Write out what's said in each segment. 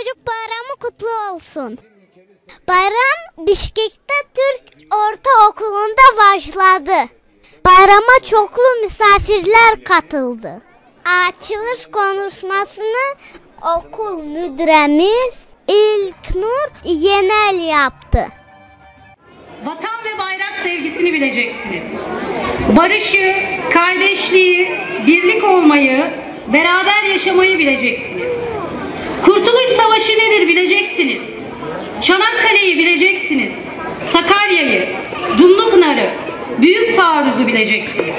Çocuk Bayramı kutlu olsun. Bayram Bişkek'te Türk Ortaokulu'nda başladı. Bayrama çoklu misafirler katıldı. Açılış konuşmasını okul müdüremiz İlknur Yenel yaptı. Vatan ve bayrak sevgisini bileceksiniz. Barışı, kardeşliği, birlik olmayı, beraber yaşamayı bileceksiniz. Kurtuluş Savaşı nedir bileceksiniz. Çanakkale'yi bileceksiniz. Sakarya'yı, Dumlupınar'ı, Büyük Taarruz'u bileceksiniz.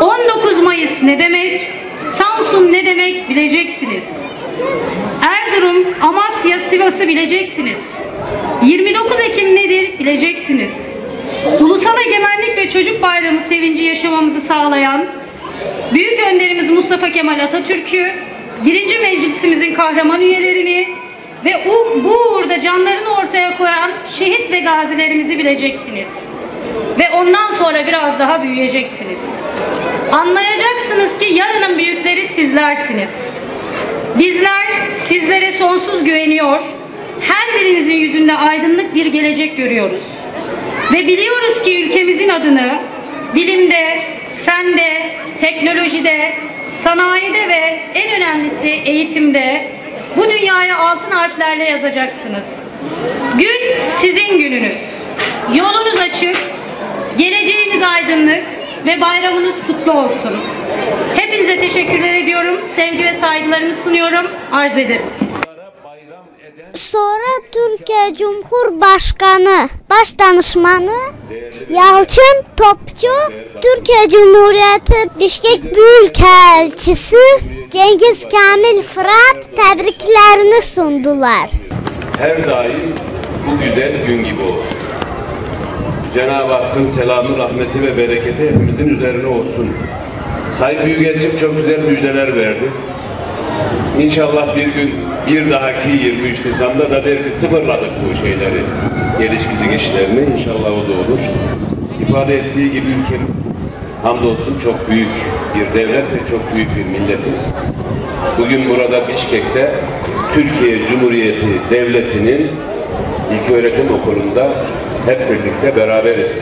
19 Mayıs ne demek, Samsun ne demek bileceksiniz. Erzurum, Amasya, Sivas'ı bileceksiniz. 29 Ekim nedir bileceksiniz. Ulusal egemenlik ve çocuk bayramı sevinci yaşamamızı sağlayan büyük önderimiz Mustafa Kemal Atatürk'ü, 1. Meclisimizin kahraman üyelerini ve bu uğurda canlarını ortaya koyan şehit ve gazilerimizi bileceksiniz. Ve ondan sonra biraz daha büyüyeceksiniz. Anlayacaksınız ki yarının büyükleri sizlersiniz. Bizler sizlere sonsuz güveniyor, her birinizin yüzünde aydınlık bir gelecek görüyoruz. Ve biliyoruz ki ülkemizin adını bilimde, fende, teknolojide, sanayide ve en önemlisi eğitimde bu dünyaya altın harflerle yazacaksınız. Gün sizin gününüz. Yolunuz açık, geleceğiniz aydınlık ve bayramınız kutlu olsun. Hepinize teşekkürler ediyorum. Sevgi ve saygılarımı sunuyorum. Arz ederim. Sonra Türkiye Cumhurbaşkanı Başdanışmanı Yalçın Topçu, Türkiye Cumhuriyeti Bişkek Büyükelçisi Cengiz Kamil Fırat tebriklerini sundular. Her daim bu güzel gün gibi olsun. Cenab-ı Hakk'ın selamı, rahmeti ve bereketi hepimizin üzerine olsun. Sayın Büyükelçim çok güzel müjdeler verdi. İnşallah bir gün bir dahaki 23 Nisan'da da belki sıfırladık bu şeyleri, geliş gidişlerini. İnşallah o da olur. İfade ettiği gibi ülkemiz hamdolsun çok büyük bir devlet ve çok büyük bir milletiz. Bugün burada Bişkek'te Türkiye Cumhuriyeti Devleti'nin İlköğretim Okulu'nda hep birlikte beraberiz.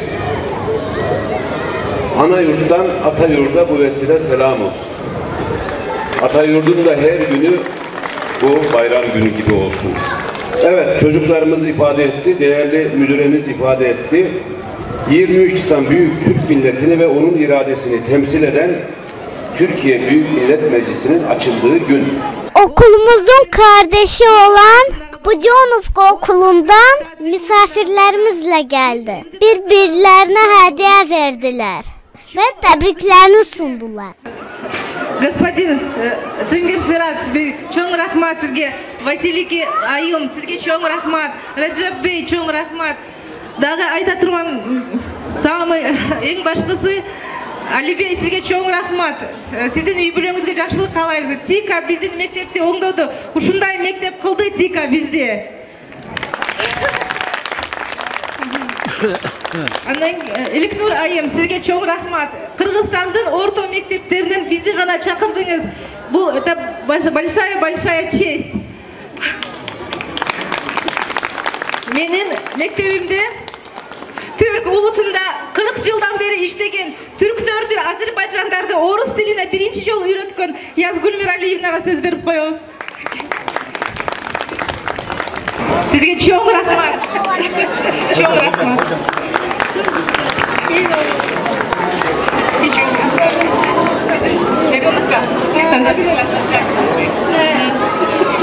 Ana yurttan ata yurda bu vesile selam olsun. Atayurdun da her günü bu bayram günü gibi olsun. Evet, çocuklarımız ifade etti, değerli müdüremiz ifade etti. 23 Nisan Büyük Türk Milleti'ni ve onun iradesini temsil eden Türkiye Büyük Millet Meclisi'nin açıldığı gün. Okulumuzun kardeşi olan Bucanovka Okulu'ndan misafirlerimizle geldi. Birbirlerine hediye verdiler ve tebriklerini sundular. Господин Джингир Фират, чоң рахмат сізге. Василий айым, сізге чоң рахмат. Раджаб бей, чоң рахмат. Дағы айта тұрған самый ең башқысы Али бей, сізге чоң рахмат. Сіздің үй бүлеңізге жақсылық қалаймыз. Тика біздің мектепте оңдауды. Ушундай мектеп қылды Тика бізде. İlknur ayım, sizge çok rahmat. Kırgızstan'ın orta mekteplerinin bizi gana çakırdınız. Bu большая честь. Menin mektebimde Türk ulutunda 40 yıldan beri işlegen Türklerdi, Azerbaycan'da Orus diline birinci yol üretken Yazgul Miraliyevna'ya söz verip koyuyoruz. Sizge çok rahmat. Çok rahmat.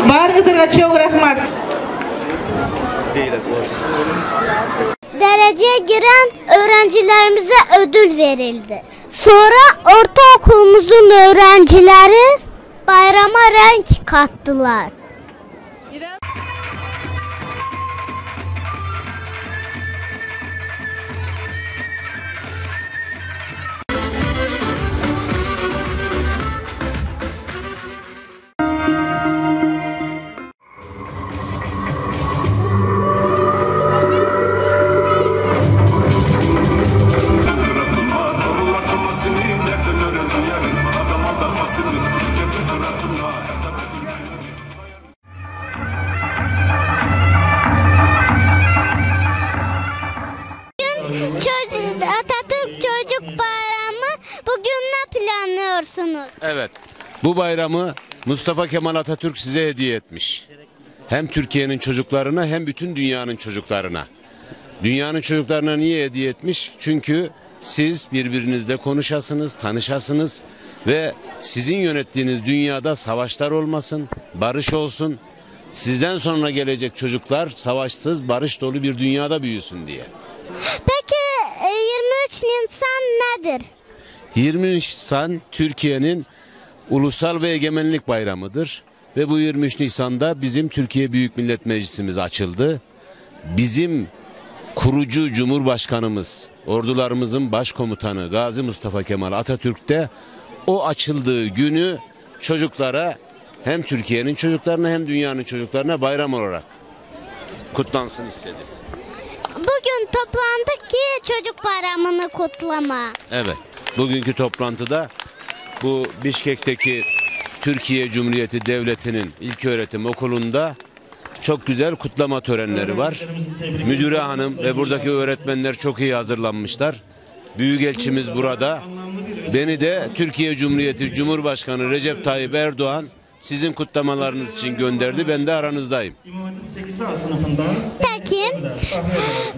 Bargıdırga çok rahmat. Dereceye giren öğrencilerimize ödül verildi. Sonra ortaokulumuzun öğrencileri bayrama renk kattılar. planlıyorsunuz? Evet. Bu bayramı Mustafa Kemal Atatürk size hediye etmiş. Hem Türkiye'nin çocuklarına hem bütün dünyanın çocuklarına. Dünyanın çocuklarına niye hediye etmiş? Çünkü siz birbirinizle konuşasınız, tanışasınız ve sizin yönettiğiniz dünyada savaşlar olmasın, barış olsun. Sizden sonra gelecek çocuklar savaşsız, barış dolu bir dünyada büyüsün diye. Peki 23 Nisan nedir? 23 Nisan Türkiye'nin ulusal ve egemenlik bayramıdır. Ve bu 23 Nisan'da bizim Türkiye Büyük Millet Meclisimiz açıldı. Bizim kurucu Cumhurbaşkanımız, ordularımızın başkomutanı Gazi Mustafa Kemal Atatürk de o açıldığı günü çocuklara, hem Türkiye'nin çocuklarına hem dünyanın çocuklarına bayram olarak kutlansın istedi. Bugün toplandık ki çocuk bayramını kutlama. Evet, bugünkü toplantıda bu Bişkek'teki Türkiye Cumhuriyeti Devleti'nin ilköğretim okulunda çok güzel kutlama törenleri var. Müdüre hanım ve buradaki öğretmenler çok iyi hazırlanmışlar. Büyükelçimiz burada. Beni de Türkiye Cumhuriyeti Cumhurbaşkanı Recep Tayyip Erdoğan sizin kutlamalarınız için gönderdi. Ben de aranızdayım. Peki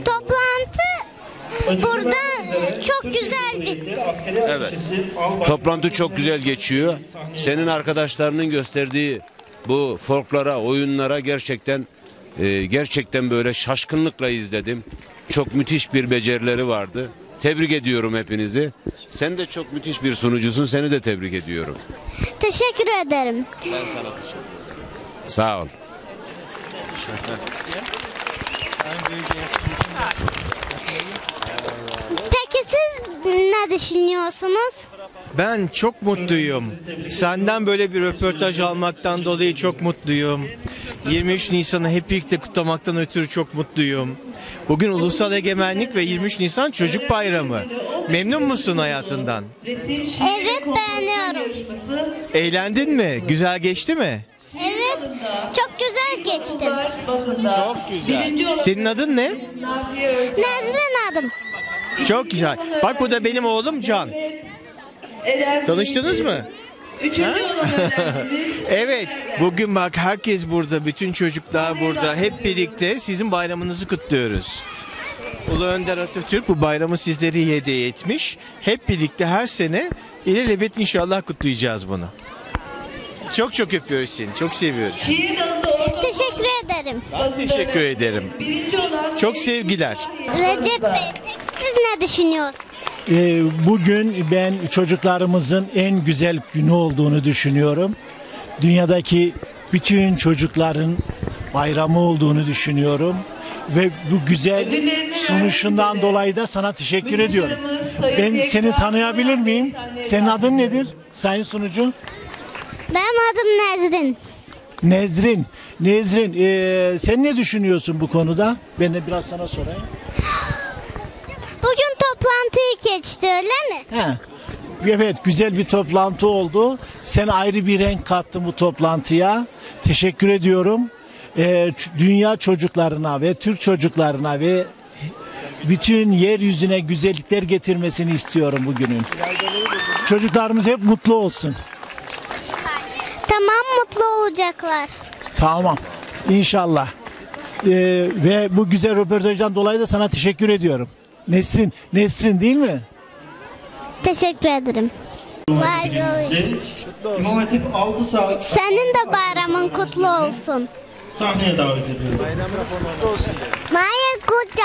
toplantı burada çok güzel bitti. Evet. Toplantı çok güzel geçiyor. Senin arkadaşlarının gösterdiği bu folklora, oyunlara gerçekten böyle şaşkınlıkla izledim. Çok müthiş bir becerileri vardı. Tebrik ediyorum hepinizi. Sen de çok müthiş bir sunucusun. Seni de tebrik ediyorum. Teşekkür ederim. Ben sana teşekkür ederim. Sağ ol. Peki siz ne düşünüyorsunuz? Ben çok mutluyum. Senden böyle bir röportaj almaktan dolayı çok mutluyum. 23 Nisan'ı hep birlikte kutlamaktan ötürü çok mutluyum. Bugün Ulusal Egemenlik ve 23 Nisan Çocuk Bayramı. Memnun musun hayatından? Evet, beğeniyorum. Eğlendin mi? Güzel geçti mi? Evet, çok güzel geçti. Çok güzel. Senin adın ne? Nezrin adım. Çok güzel. Bak bu da benim oğlum Can. Tanıştınız mı? Evet, bugün bak herkes burada, bütün çocuklar burada. Hep birlikte sizin bayramınızı kutluyoruz. Ulu Önder Atatürk bu bayramı sizlere hediye etmiş. Hep birlikte her sene ilelebet inşallah kutlayacağız bunu. Çok çok öpüyoruz seni, çok seviyoruz. Teşekkür ederim. Ben teşekkür ederim. Çok sevgiler. Recep Bey, peki siz ne düşünüyorsunuz? Bugün ben çocuklarımızın en güzel günü olduğunu düşünüyorum. Dünyadaki bütün çocukların bayramı olduğunu düşünüyorum. Ve bu güzel sunuşundan dolayı da sana teşekkür ediyorum. Ben seni tanıyabilir miyim? Senin adın nedir sayın sunucu? Benim adım Nezrin. Nezrin. Nezrin, sen ne düşünüyorsun bu konuda? Ben de biraz sana sorayım. Bugün toplantıyı geçti, öyle mi? He. Evet, güzel bir toplantı oldu. Sen ayrı bir renk kattın bu toplantıya. Teşekkür ediyorum. Dünya çocuklarına ve Türk çocuklarına ve bütün yeryüzüne güzellikler getirmesini istiyorum bugünün. Çocuklarımız hep mutlu olsun. Tamam, mutlu olacaklar. Tamam. İnşallah. Ve bu güzel röportajdan dolayı da sana teşekkür ediyorum. Nesrin değil mi? Teşekkür ederim. İmam Hatip 6 saat Senin de bayramın kutlu olsun. sahneye davet ediyorum. Bayramınız kutlu olsun. Bayram kutlu.